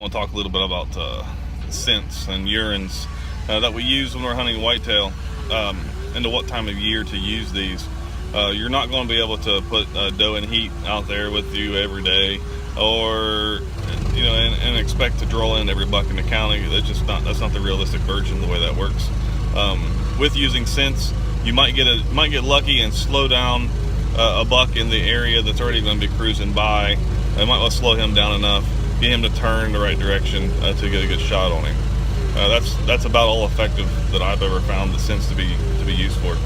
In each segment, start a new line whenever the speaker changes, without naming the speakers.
I want to talk a little bit about scents and urines that we use when we're hunting whitetail, and to what time of year to use these. You're not going to be able to put doe and heat out there with you every day, or and expect to draw in every buck in the county. That's not the realistic version of the way that works. With using scents, you might get lucky and slow down a buck in the area that's already going to be cruising by. It might slow him down enough, get him to turn the right direction to get a good shot on him. That's about all effective that I've ever found the scents to be used for.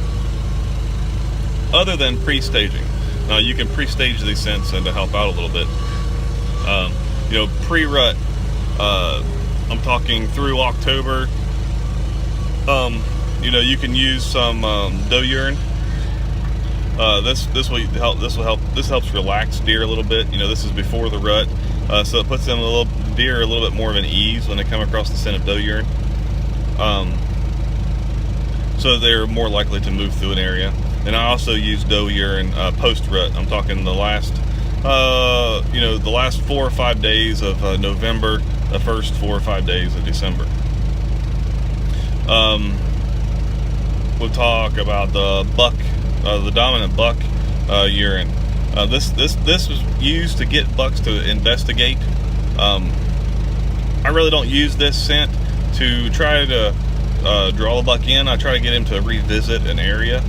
Other than pre-staging, now you can pre-stage these scents and to help out a little bit. Pre-rut. I'm talking through October. You can use some doe urine. This helps relax deer a little bit. This is before the rut, so it puts them deer a little bit more of an ease when they come across the scent of doe urine. So they're more likely to move through an area. And I also use doe urine post rut. I'm talking the last 4 or 5 days of November, the first 4 or 5 days of December. We'll talk about the buck. The dominant buck urine. This was used to get bucks to investigate. I really don't use this scent to try to draw the buck in. I try to get him to revisit an area.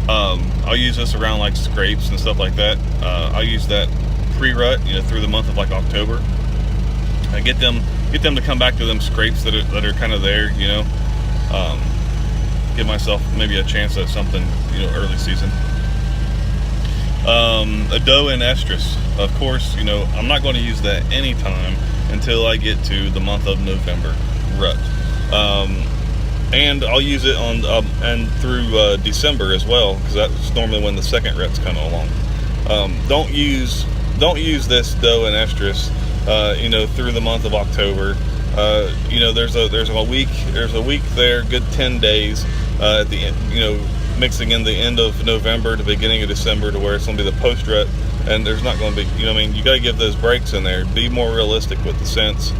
I'll use this around like scrapes and stuff like that. I'll use that pre-rut, through the month of like October. I get them to come back to them scrapes that are kind of there, give myself maybe a chance at something, early season. A doe and estrus, of course, I'm not going to use that anytime until I get to the month of November rut. And I'll use it on and through December as well, because that's normally when the second rut's coming along. Don't use this doe and estrus, through the month of October. There's a week there, good 10 days at the end, mixing in the end of November to beginning of December, to where it's going to be the post rut, and there's not going to be, you got to give those breaks in there. Be more realistic with the scents.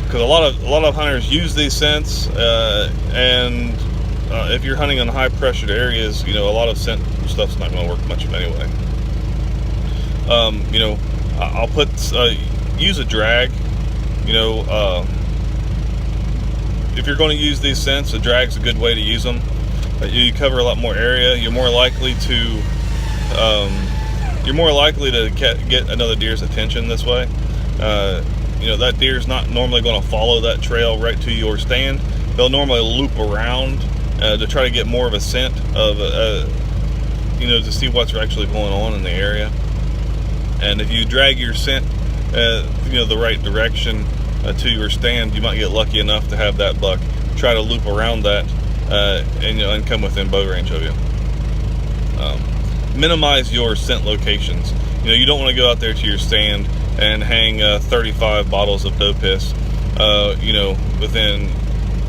Because a lot of hunters use these scents, and if you're hunting in high pressured areas, a lot of scent stuff's not going to work much anyway. I'll use a drag. If you're going to use these scents, a drag's a good way to use them. You cover a lot more area. You're more likely to get another deer's attention this way. That deer's not normally going to follow that trail right to your stand. They'll normally loop around to try to get more of a scent of, to see what's actually going on in the area. And if you drag your scent, the right direction to your stand, you might get lucky enough to have that buck try to loop around that and come within bow range of you. Minimize your scent locations. You don't want to go out there to your stand and hang 35 bottles of doe piss, within,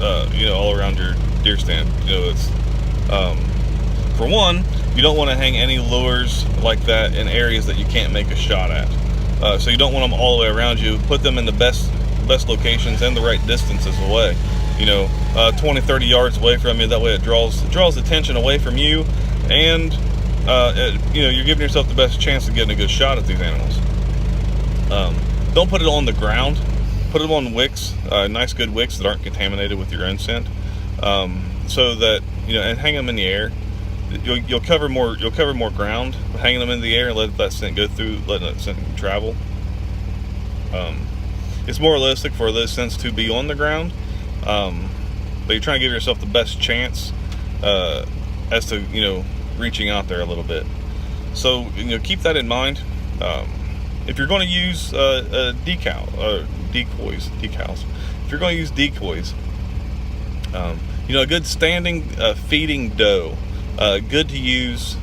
all around your deer stand. It's for one, you don't want to hang any lures like that in areas that you can't make a shot at. So you don't want them all the way around you. Put them in the best locations and the right distances away. 20-30 yards away from you. That way it draws attention away from you, and you're giving yourself the best chance of getting a good shot at these animals. Don't put it on the ground. Put it on wicks, nice good wicks that aren't contaminated with your own scent, so that and hang them in the air. You'll cover more ground hanging them in the air and let that scent go through, letting that scent travel. It's more realistic for those scents to be on the ground, but you're trying to give yourself the best chance as to reaching out there a little bit. So keep that in mind. If you're going to use decals. If you're going to use decoys, a good standing feeding doe, good to use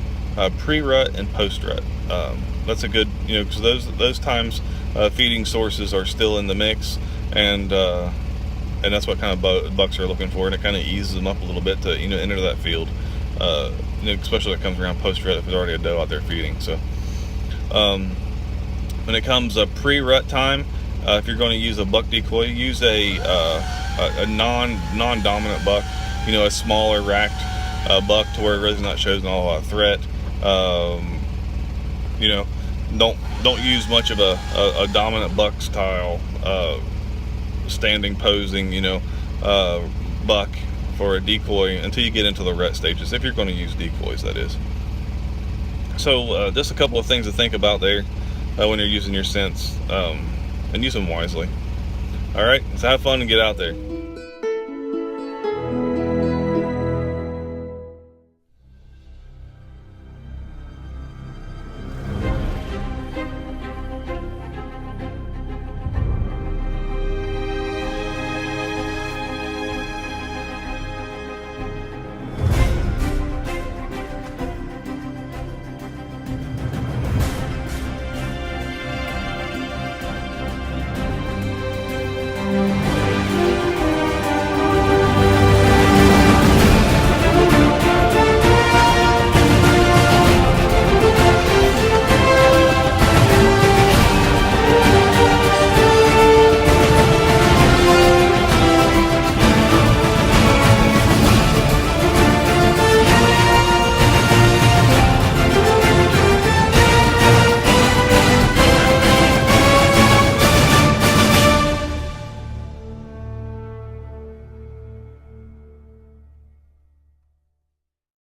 pre-rut and post-rut. That's a good, because those times feeding sources are still in the mix, and that's what kind of bucks are looking for, and it kind of eases them up a little bit to enter that field. Especially when it comes around post-rut if there's already a doe out there feeding. So When it comes a pre-rut time, if you're going to use a buck decoy, use a non-dominant buck, you know, a smaller racked buck to where it really not shows a lot of threat. You know, don't use much of a dominant buck style standing posing, you know, buck for a decoy until you get into the rut stages, if you're going to use decoys, that is. So just a couple of things to think about there when you're using your scents, and use them wisely. All right, so have fun and get out there.